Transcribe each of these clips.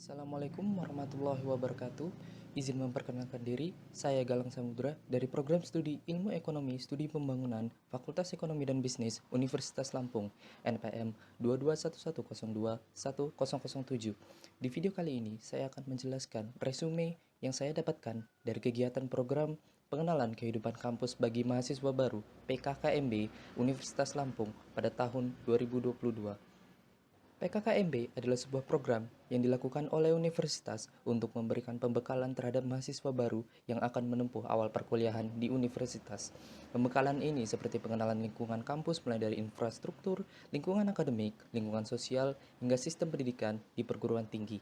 Assalamualaikum warahmatullahi wabarakatuh. Izin memperkenalkan diri, saya Galang Samudra dari Program Studi Ilmu Ekonomi Studi Pembangunan Fakultas Ekonomi dan Bisnis Universitas Lampung NPM 22110210007. Di video kali ini, saya akan menjelaskan resume yang saya dapatkan dari kegiatan program Pengenalan Kehidupan Kampus bagi Mahasiswa Baru (PKKMB) Universitas Lampung pada tahun 2022. PKKMB adalah sebuah program yang dilakukan oleh universitas untuk memberikan pembekalan terhadap mahasiswa baru yang akan menempuh awal perkuliahan di universitas. Pembekalan ini seperti pengenalan lingkungan kampus mulai dari infrastruktur, lingkungan akademik, lingkungan sosial, hingga sistem pendidikan di perguruan tinggi.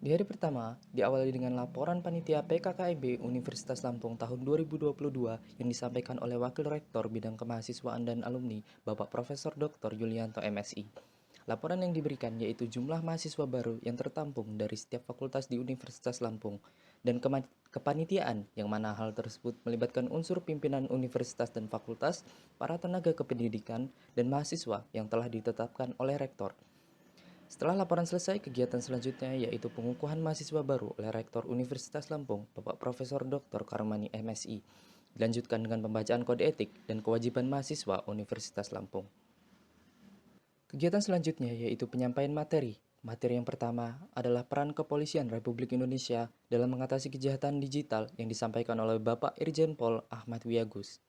Di hari pertama, diawali dengan laporan panitia PKKMB Universitas Lampung tahun 2022 yang disampaikan oleh Wakil Rektor Bidang Kemahasiswaan dan Alumni, Bapak Profesor Dr. Yulianto MSI. Laporan yang diberikan yaitu jumlah mahasiswa baru yang tertampung dari setiap fakultas di Universitas Lampung dan kepanitiaan yang mana hal tersebut melibatkan unsur pimpinan universitas dan fakultas, para tenaga kependidikan, dan mahasiswa yang telah ditetapkan oleh rektor. Setelah laporan selesai, kegiatan selanjutnya yaitu pengukuhan mahasiswa baru oleh Rektor Universitas Lampung, Bapak Profesor Dr. Karmani MSI. Dilanjutkan dengan pembacaan kode etik dan kewajiban mahasiswa Universitas Lampung. Kegiatan selanjutnya yaitu penyampaian materi. Materi yang pertama adalah peran Kepolisian Republik Indonesia dalam mengatasi kejahatan digital yang disampaikan oleh Bapak Irjen Pol Ahmad Wiyagus.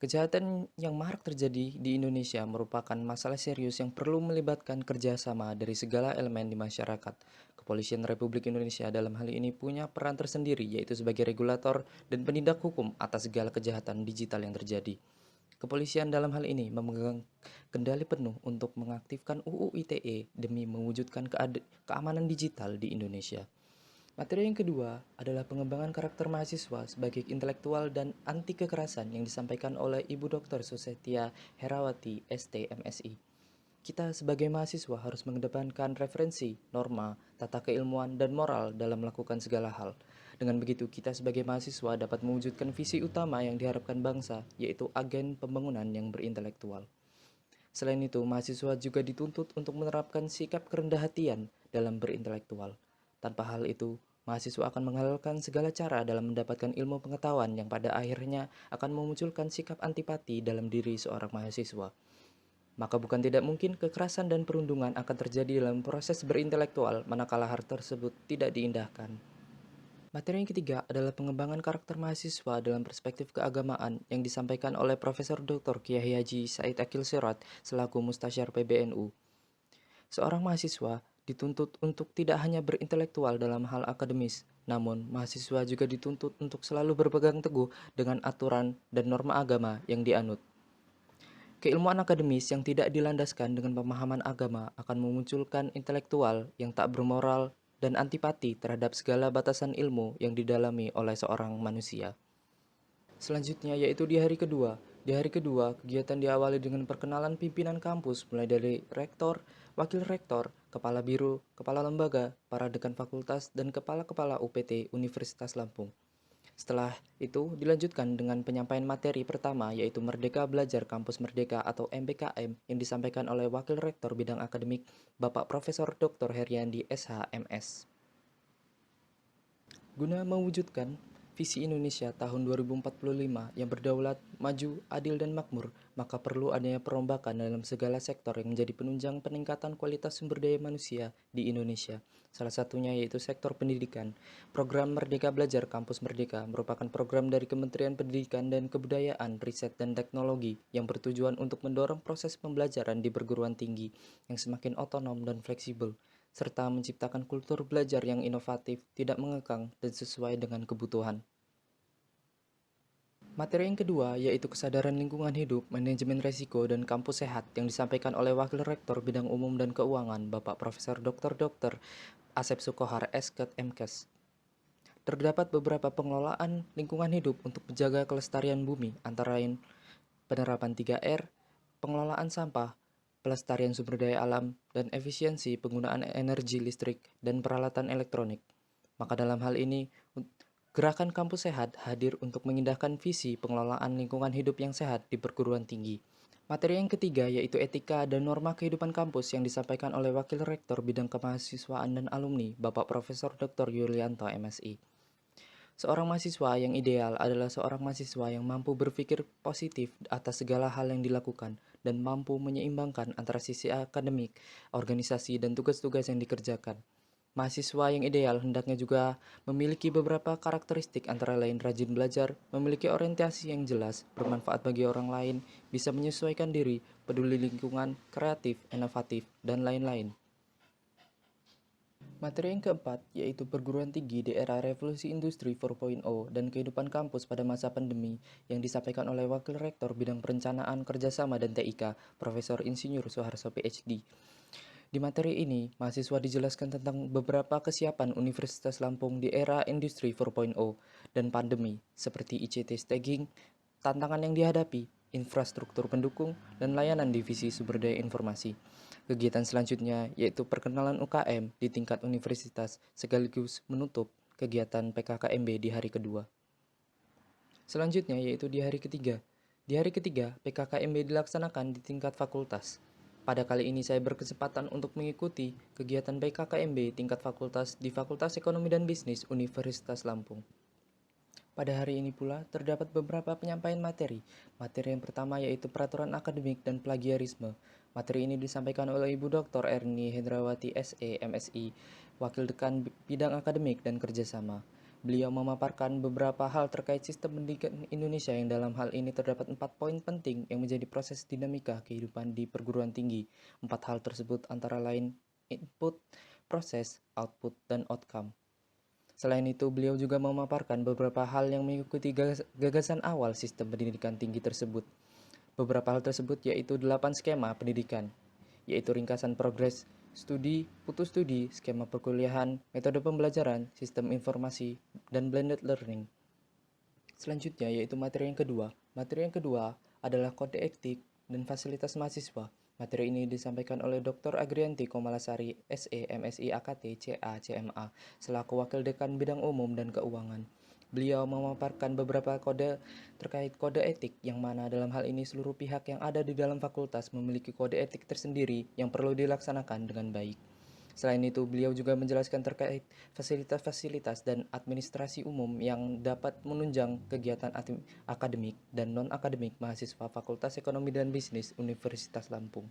Kejahatan yang marak terjadi di Indonesia merupakan masalah serius yang perlu melibatkan kerjasama dari segala elemen di masyarakat. Kepolisian Republik Indonesia dalam hal ini punya peran tersendiri, yaitu sebagai regulator dan penindak hukum atas segala kejahatan digital yang terjadi. Kepolisian dalam hal ini memegang kendali penuh untuk mengaktifkan UU ITE demi mewujudkan keamanan digital di Indonesia. Materi yang kedua adalah pengembangan karakter mahasiswa sebagai intelektual dan anti kekerasan yang disampaikan oleh Ibu Dr. Susetia Herawati, ST, MSI. Kita sebagai mahasiswa harus mengedepankan referensi, norma, tata keilmuan, dan moral dalam melakukan segala hal. Dengan begitu, kita sebagai mahasiswa dapat mewujudkan visi utama yang diharapkan bangsa, yaitu agen pembangunan yang berintelektual. Selain itu, mahasiswa juga dituntut untuk menerapkan sikap kerendah hatian dalam berintelektual. Tanpa hal itu, mahasiswa akan menghalalkan segala cara dalam mendapatkan ilmu pengetahuan yang pada akhirnya akan memunculkan sikap antipati dalam diri seorang mahasiswa. Maka bukan tidak mungkin kekerasan dan perundungan akan terjadi dalam proses berintelektual manakala hal tersebut tidak diindahkan. Materi yang ketiga adalah pengembangan karakter mahasiswa dalam perspektif keagamaan yang disampaikan oleh Profesor Dr. Kiai Haji Said Akil Sirot selaku Mustasyar PBNU. Seorang mahasiswa dituntut untuk tidak hanya berintelektual dalam hal akademis, namun mahasiswa juga dituntut untuk selalu berpegang teguh dengan aturan dan norma agama yang dianut. Keilmuan akademis yang tidak dilandaskan dengan pemahaman agama akan memunculkan intelektual yang tak bermoral dan antipati terhadap segala batasan ilmu yang didalami oleh seorang manusia. Selanjutnya yaitu di hari kedua. Di hari kedua, kegiatan diawali dengan perkenalan pimpinan kampus mulai dari rektor, wakil rektor, kepala biro, kepala lembaga, para dekan fakultas, dan kepala-kepala UPT Universitas Lampung. Setelah itu dilanjutkan dengan penyampaian materi pertama yaitu Merdeka Belajar Kampus Merdeka atau MBKM yang disampaikan oleh Wakil Rektor Bidang Akademik Bapak Profesor Dr. Heriandi SH.MS. Guna mewujudkan visi Indonesia tahun 2045 yang berdaulat, maju, adil, dan makmur, maka perlu adanya perombakan dalam segala sektor yang menjadi penunjang peningkatan kualitas sumber daya manusia di Indonesia. Salah satunya yaitu sektor pendidikan. Program Merdeka Belajar Kampus Merdeka merupakan program dari Kementerian Pendidikan dan Kebudayaan, Riset dan Teknologi yang bertujuan untuk mendorong proses pembelajaran di perguruan tinggi yang semakin otonom dan fleksibel, serta menciptakan kultur belajar yang inovatif, tidak mengekang, dan sesuai dengan kebutuhan. Materi yang kedua yaitu kesadaran lingkungan hidup, manajemen resiko, dan kampus sehat yang disampaikan oleh Wakil Rektor Bidang Umum dan Keuangan Bapak Profesor Dr. Asep Sukohar SKet MKes. Terdapat beberapa pengelolaan lingkungan hidup untuk menjaga kelestarian bumi, antara lain penerapan 3R, pengelolaan sampah, pelestarian sumber daya alam, dan efisiensi penggunaan energi listrik dan peralatan elektronik. Maka dalam hal ini, Gerakan Kampus Sehat hadir untuk mengindahkan visi pengelolaan lingkungan hidup yang sehat di perguruan tinggi. Materi yang ketiga yaitu etika dan norma kehidupan kampus yang disampaikan oleh Wakil Rektor Bidang Kemahasiswaan dan Alumni, Bapak Profesor Dr. Yulianto, MSI. Seorang mahasiswa yang ideal adalah seorang mahasiswa yang mampu berpikir positif atas segala hal yang dilakukan dan mampu menyeimbangkan antara sisi akademik, organisasi, dan tugas-tugas yang dikerjakan. Mahasiswa yang ideal hendaknya juga memiliki beberapa karakteristik antara lain rajin belajar, memiliki orientasi yang jelas, bermanfaat bagi orang lain, bisa menyesuaikan diri, peduli lingkungan, kreatif, inovatif, dan lain-lain. Materi yang keempat yaitu perguruan tinggi di era revolusi industri 4.0 dan kehidupan kampus pada masa pandemi yang disampaikan oleh Wakil Rektor Bidang Perencanaan Kerjasama dan TIK, Profesor Insinyur Soeharto PhD. Di materi ini, mahasiswa dijelaskan tentang beberapa kesiapan Universitas Lampung di era industri 4.0 dan pandemi, seperti ICT staging, tantangan yang dihadapi, infrastruktur pendukung, dan layanan divisi sumber daya informasi. Kegiatan selanjutnya yaitu perkenalan UKM di tingkat universitas sekaligus menutup kegiatan PKKMB di hari kedua. Selanjutnya yaitu di hari ketiga. Di hari ketiga, PKKMB dilaksanakan di tingkat fakultas. Pada kali ini saya berkesempatan untuk mengikuti kegiatan PKKMB tingkat fakultas di Fakultas Ekonomi dan Bisnis Universitas Lampung. Pada hari ini pula terdapat beberapa penyampaian materi. Materi yang pertama yaitu peraturan akademik dan plagiarisme. Materi ini disampaikan oleh Ibu Dr. Erni Hendrawati SE, MSI, Wakil Dekan Bidang Akademik dan Kerjasama. Beliau memaparkan beberapa hal terkait sistem pendidikan Indonesia yang dalam hal ini terdapat 4 poin penting yang menjadi proses dinamika kehidupan di perguruan tinggi. 4 hal tersebut antara lain input, proses, output, dan outcome. Selain itu, beliau juga memaparkan beberapa hal yang mengikuti gagasan awal sistem pendidikan tinggi tersebut. Beberapa hal tersebut yaitu 8 skema pendidikan, yaitu ringkasan progres studi, putus studi, skema perkuliahan, metode pembelajaran, sistem informasi, dan blended learning. Selanjutnya yaitu materi yang kedua. Materi yang kedua adalah kode etik dan fasilitas mahasiswa. Materi ini disampaikan oleh Dr. Agrianti Komalasari, SE, MSI, AKT, CA, CMA, selaku Wakil Dekan Bidang Umum dan Keuangan. Beliau memaparkan beberapa kode terkait kode etik yang mana dalam hal ini seluruh pihak yang ada di dalam fakultas memiliki kode etik tersendiri yang perlu dilaksanakan dengan baik. Selain itu, beliau juga menjelaskan terkait fasilitas-fasilitas dan administrasi umum yang dapat menunjang kegiatan akademik dan non-akademik mahasiswa Fakultas Ekonomi dan Bisnis Universitas Lampung.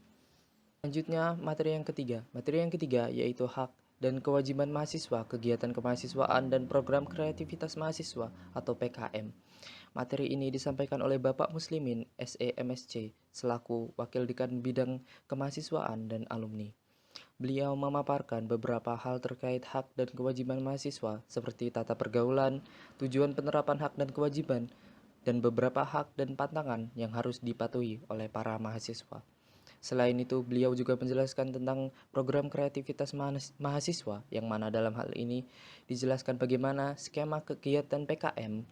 Selanjutnya, materi yang ketiga. Materi yang ketiga yaitu hak dan kewajiban mahasiswa, kegiatan kemahasiswaan dan program kreativitas mahasiswa atau PKM. Materi ini disampaikan oleh Bapak Muslimin SEMSC selaku Wakil Dekan Bidang Kemahasiswaan dan Alumni. Beliau memaparkan beberapa hal terkait hak dan kewajiban mahasiswa seperti tata pergaulan, tujuan penerapan hak dan kewajiban, dan beberapa hak dan pantangan yang harus dipatuhi oleh para mahasiswa. Selain itu, beliau juga menjelaskan tentang program kreativitas mahasiswa yang mana dalam hal ini dijelaskan bagaimana skema kegiatan PKM,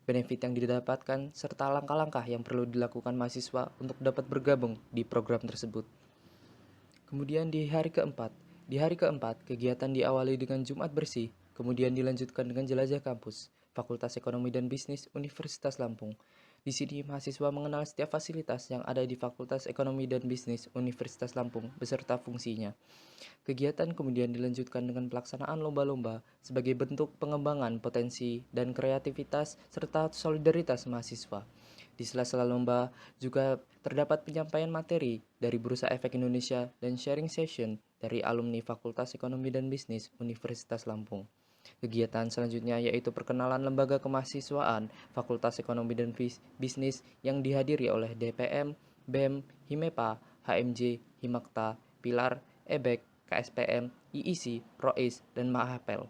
benefit yang didapatkan, serta langkah-langkah yang perlu dilakukan mahasiswa untuk dapat bergabung di program tersebut. Kemudian di hari keempat kegiatan diawali dengan Jumat bersih, kemudian dilanjutkan dengan jelajah kampus, Fakultas Ekonomi dan Bisnis Universitas Lampung. Di sini mahasiswa mengenal setiap fasilitas yang ada di Fakultas Ekonomi dan Bisnis Universitas Lampung beserta fungsinya. Kegiatan kemudian dilanjutkan dengan pelaksanaan lomba-lomba sebagai bentuk pengembangan potensi dan kreativitas serta solidaritas mahasiswa. Di sela-sela lomba juga terdapat penyampaian materi dari Bursa Efek Indonesia dan sharing session dari alumni Fakultas Ekonomi dan Bisnis Universitas Lampung. Kegiatan selanjutnya yaitu perkenalan lembaga kemahasiswaan Fakultas Ekonomi dan Bisnis yang dihadiri oleh DPM, BEM, HIMEPA, HMJ, Himakta, Pilar, EBEK, KSPM, IIC, ROIS, dan Mahapel.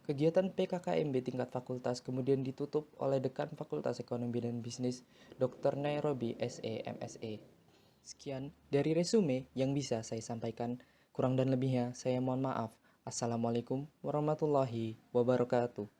Kegiatan PKKMB tingkat fakultas kemudian ditutup oleh Dekan Fakultas Ekonomi dan Bisnis Dr. Nairobi SE MSE. Sekian dari resume yang bisa saya sampaikan. Kurang dan lebihnya saya mohon maaf. Assalamualaikum warahmatullahi wabarakatuh.